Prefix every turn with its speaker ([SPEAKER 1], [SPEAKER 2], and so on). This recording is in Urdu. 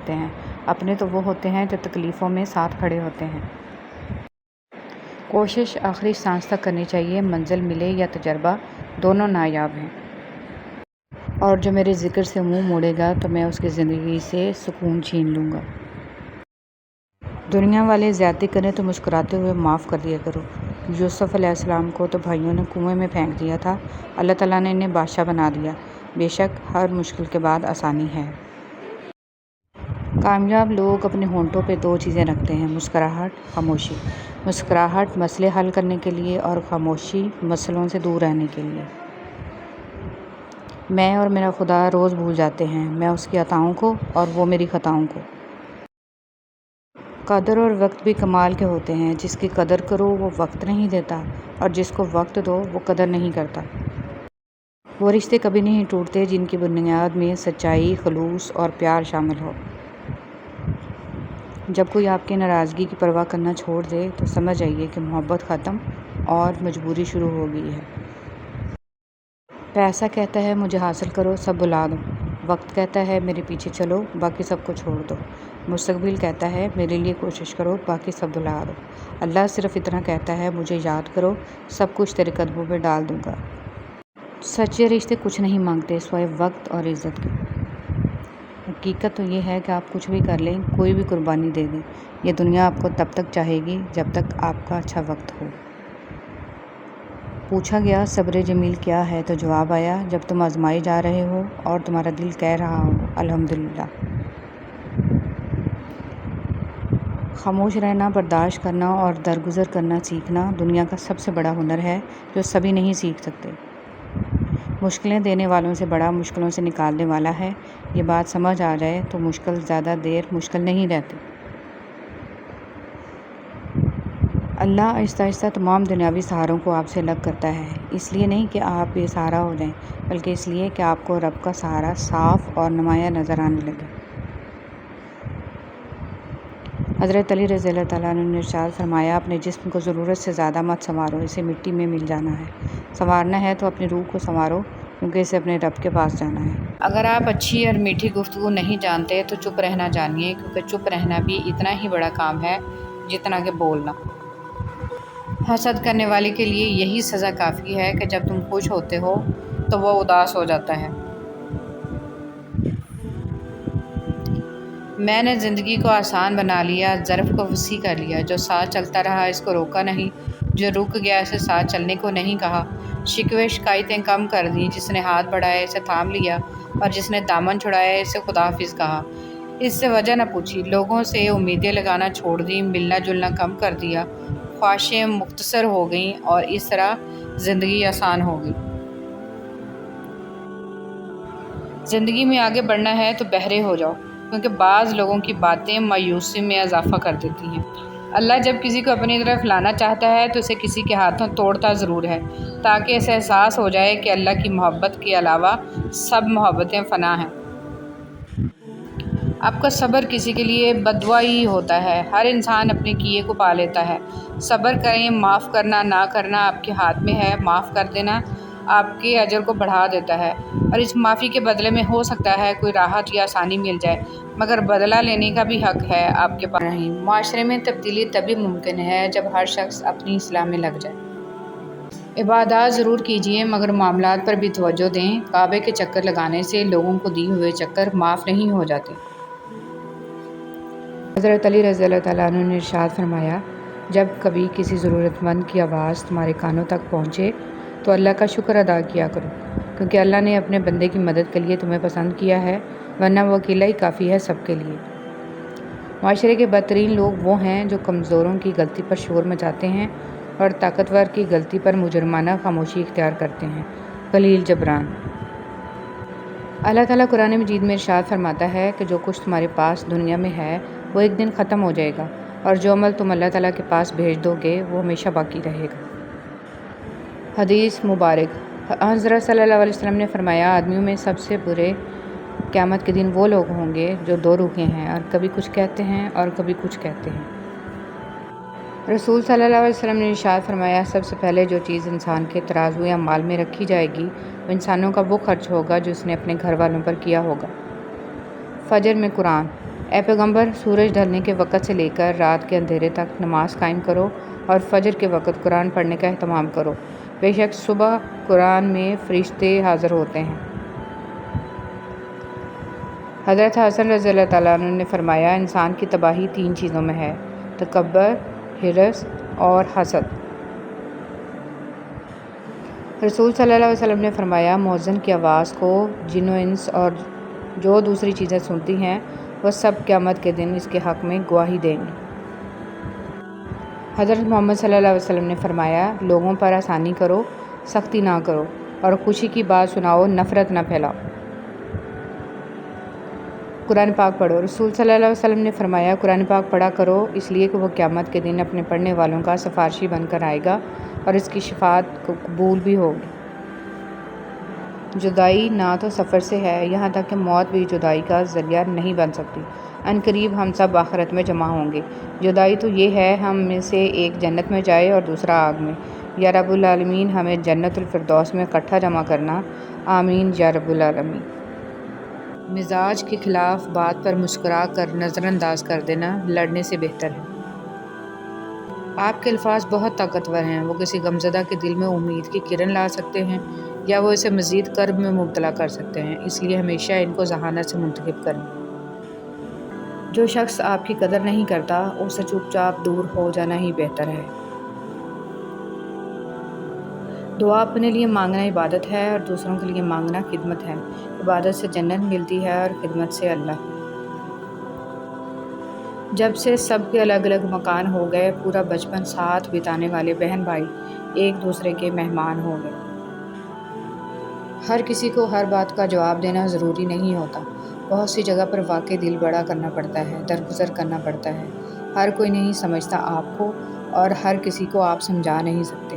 [SPEAKER 1] ہوتے ہیں، اپنے تو وہ ہوتے ہیں جو تکلیفوں میں ساتھ کھڑے ہوتے ہیں۔ کوشش آخری سانس تک کرنی چاہیے، منزل ملے یا تجربہ، دونوں نایاب ہیں۔ اور جو میرے ذکر سے منہ موڑے گا تو میں اس کی زندگی سے سکون چھین لوں گا۔ دنیا والے زیادتی کریں تو مسکراتے ہوئے معاف کر دیا کرو۔ یوسف علیہ السلام کو تو بھائیوں نے کنویں میں پھینک دیا تھا، اللہ تعالیٰ نے انہیں بادشاہ بنا دیا۔ بے شک ہر مشکل کے بعد آسانی ہے۔ کامیاب لوگ اپنے ہونٹوں پہ دو چیزیں رکھتے ہیں، مسکراہٹ، خاموشی۔ مسکراہٹ مسئلے حل کرنے کے لیے اور خاموشی مسئلوں سے دور رہنے کے لیے۔ میں اور میرا خدا روز بھول جاتے ہیں، میں اس کی عطاؤں کو اور وہ میری خطاؤں کو۔ قدر اور وقت بھی کمال کے ہوتے ہیں، جس کی قدر کرو وہ وقت نہیں دیتا، اور جس کو وقت دو وہ قدر نہیں کرتا۔ وہ رشتے کبھی نہیں ٹوٹتے جن کی بنیاد میں سچائی، خلوص اور پیار شامل ہو۔ جب کوئی آپ کی ناراضگی کی پرواہ کرنا چھوڑ دے تو سمجھ جائیے کہ محبت ختم اور مجبوری شروع ہو گئی ہے۔ پیسہ کہتا ہے مجھے حاصل کرو، سب بھلا دو۔ وقت کہتا ہے میرے پیچھے چلو، باقی سب کو چھوڑ دو۔ مستقبل کہتا ہے میرے لیے کوشش کرو، باقی سب بھلا دو۔ اللہ صرف اتنا کہتا ہے مجھے یاد کرو، سب کچھ تیرے قدموں پہ ڈال دوں گا۔ سچے رشتے کچھ نہیں مانگتے سوائے وقت اور عزت کے۔ حقیقت تو یہ ہے کہ آپ کچھ بھی کر لیں، کوئی بھی قربانی دے دیں، یہ دنیا آپ کو تب تک چاہے گی جب تک آپ کا اچھا وقت ہو۔ پوچھا گیا صبر جمیل کیا ہے تو جواب آیا، جب تم آزمائے جا رہے ہو اور تمہارا دل کہہ رہا ہو الحمدللہ۔ خاموش رہنا، برداشت کرنا اور درگزر کرنا سیکھنا دنیا کا سب سے بڑا ہنر ہے جو سبھی نہیں سیکھ سکتے۔ مشکلیں دینے والوں سے بڑا مشکلوں سے نکالنے والا ہے۔ یہ بات سمجھ آ جائے تو مشکل زیادہ دیر مشکل نہیں رہتی۔ اللہ آہستہ آہستہ تمام دنیاوی سہاروں کو آپ سے الگ کرتا ہے، اس لیے نہیں کہ آپ بے سہارا ہو جائیں، بلکہ اس لیے کہ آپ کو رب کا سہارا صاف اور نمایاں نظر آنے لگے۔ حضرت علی رضی اللہ تعالیٰ عنہ نے ارشاد فرمایا، اپنے جسم کو ضرورت سے زیادہ مت سنوارو، اسے مٹی میں مل جانا ہے۔ سنوارنا ہے تو اپنی روح کو سنوارو، کیونکہ اسے اپنے رب کے پاس جانا ہے۔ اگر آپ اچھی اور میٹھی گفتگو نہیں جانتے تو چپ رہنا جانیے، کیونکہ چپ رہنا بھی اتنا ہی بڑا کام ہے جتنا کہ بولنا۔ حسد کرنے والے کے لیے یہی سزا کافی ہے کہ جب تم خوش ہوتے ہو تو وہ اداس ہو جاتا ہے۔ میں نے زندگی کو آسان بنا لیا، ظرف کو وسیع کر لیا۔ جو ساتھ چلتا رہا اس کو روکا نہیں، جو رک گیا اسے ساتھ چلنے کو نہیں کہا۔ شکوے شکایتیں کم کر دیں، جس نے ہاتھ بڑھایا اسے تھام لیا، اور جس نے دامن چھڑایا اسے خدا حافظ کہا۔ اس سے وجہ نہ پوچھی، لوگوں سے امیدیں لگانا چھوڑ دیں، ملنا جلنا کم کر دیا، خواہشیں مختصر ہو گئیں، اور اس طرح زندگی آسان ہو گئی۔ زندگی میں آگے بڑھنا ہے تو بہرے ہو جاؤ، کیونکہ بعض لوگوں کی باتیں مایوسی میں اضافہ کر دیتی ہیں۔ اللہ جب کسی کو اپنی طرف لانا چاہتا ہے تو اسے کسی کے ہاتھوں توڑتا ضرور ہے، تاکہ اسے احساس ہو جائے کہ اللہ کی محبت کے علاوہ سب محبتیں فنا ہیں۔ آپ کا صبر کسی کے لیے بددعا ہی ہوتا ہے۔ ہر انسان اپنے کیے کو پا لیتا ہے۔ صبر کریں، معاف کرنا نہ کرنا آپ کے ہاتھ میں ہے۔ معاف کر دینا آپ کے اجر کو بڑھا دیتا ہے، اور اس معافی کے بدلے میں ہو سکتا ہے کوئی راحت یا آسانی مل جائے، مگر بدلہ لینے کا بھی حق ہے آپ کے پاس نہیں۔ معاشرے میں تبدیلی تبھی ممکن ہے جب ہر شخص اپنی اصلاح میں لگ جائے۔ عبادات ضرور کیجیے مگر معاملات پر بھی توجہ دیں۔ کعبے کے چکر لگانے سے لوگوں کو دیے ہوئے چکر معاف نہیں ہو جاتے۔ حضرت علی رضی اللہ تعالیٰ عنہ نے ارشاد فرمایا، جب کبھی کسی ضرورت مند کی آواز تمہارے کانوں تک پہنچے تو اللہ کا شکر ادا کیا کرو، کیونکہ اللہ نے اپنے بندے کی مدد کے لیے تمہیں پسند کیا ہے، ورنہ وہ اکیلا ہی کافی ہے سب کے لیے۔ معاشرے کے بدترین لوگ وہ ہیں جو کمزوروں کی غلطی پر شور مچاتے ہیں اور طاقتور کی غلطی پر مجرمانہ خاموشی اختیار کرتے ہیں۔ خلیل جبران۔ اللہ تعالیٰ قرآن مجید میں ارشاد فرماتا ہے کہ جو کچھ تمہارے پاس دنیا میں ہے وہ ایک دن ختم ہو جائے گا، اور جو عمل تم اللہ تعالیٰ کے پاس بھیج دو گے وہ ہمیشہ باقی رہے گا۔ حدیث مبارک۔ حضرت صلی اللہ علیہ وسلم نے فرمایا، آدمیوں میں سب سے برے قیامت کے دن وہ لوگ ہوں گے جو دو روحیں ہیں، اور کبھی کچھ کہتے ہیں اور کبھی کچھ کہتے ہیں۔ رسول صلی اللہ علیہ وسلم نے ارشاد فرمایا، سب سے پہلے جو چیز انسان کے ترازو یا مال میں رکھی جائے گی وہ انسانوں کا وہ خرچ ہوگا جو اس نے اپنے گھر والوں پر کیا ہوگا۔ فجر میں قرآن۔ اے پیغمبر، سورج ڈھلنے کے وقت سے لے کر رات کے اندھیرے تک نماز قائم کرو اور فجر کے وقت قرآن پڑھنے کا اہتمام کرو۔ بے شک صبح قرآن میں فرشتے حاضر ہوتے ہیں۔ حضرت حسن رضی اللہ تعالیٰ عنہ نے فرمایا، انسان کی تباہی 3 چیزوں میں ہے: تکبر، حرص اور حسد۔ رسول صلی اللہ علیہ وسلم نے فرمایا، مؤذن کی آواز کو جن و انس اور جو دوسری چیزیں سنتی ہیں وہ سب قیامت کے دن اس کے حق میں گواہی دیں گے۔ حضرت محمد صلی اللہ علیہ وسلم نے فرمایا، لوگوں پر آسانی کرو، سختی نہ کرو، اور خوشی کی بات سناؤ، نفرت نہ پھیلاؤ۔ قرآن پاک پڑھو۔ رسول صلی اللہ علیہ وسلم نے فرمایا، قرآن پاک پڑھا کرو، اس لیے کہ وہ قیامت کے دن اپنے پڑھنے والوں کا سفارشی بن کر آئے گا اور اس کی شفاعت کو قبول بھی ہوگی۔ جدائی نہ تو سفر سے ہے، یہاں تک کہ موت بھی جدائی کا ذریعہ نہیں بن سکتی۔ عنقریب ہم سب آخرت میں جمع ہوں گے۔ جدائی تو یہ ہے، ہم میں سے ایک جنت میں جائے اور دوسرا آگ میں۔ یا رب العالمین، ہمیں جنت الفردوس میں اکٹھا جمع کرنا، آمین یا رب العالمین۔ مزاج کے خلاف بات پر مسکرا کر نظر انداز کر دینا لڑنے سے بہتر ہے۔ آپ کے الفاظ بہت طاقتور ہیں، وہ کسی غمزدہ کے دل میں امید کی کرن لا سکتے ہیں یا وہ اسے مزید کرب میں مبتلا کر سکتے ہیں، اس لیے ہمیشہ ان کو ذہانت سے منتخب کریں۔ جو شخص آپ کی قدر نہیں کرتا، اس سے چپ چاپ دور ہو جانا ہی بہتر ہے۔ دعا اپنے لیے مانگنا عبادت ہے اور دوسروں کے لیے مانگنا خدمت ہے۔ عبادت سے جنت ملتی ہے اور خدمت سے اللہ۔ جب سے سب کے الگ الگ مکان ہو گئے، پورا بچپن ساتھ بتانے والے بہن بھائی ایک دوسرے کے مہمان ہو گئے۔ ہر کسی کو ہر بات کا جواب دینا ضروری نہیں ہوتا۔ بہت سی جگہ پر واقعی دل بڑا کرنا پڑتا ہے، درگزر کرنا پڑتا ہے۔ ہر کوئی نہیں سمجھتا آپ کو اور ہر کسی کو آپ سمجھا نہیں سکتے۔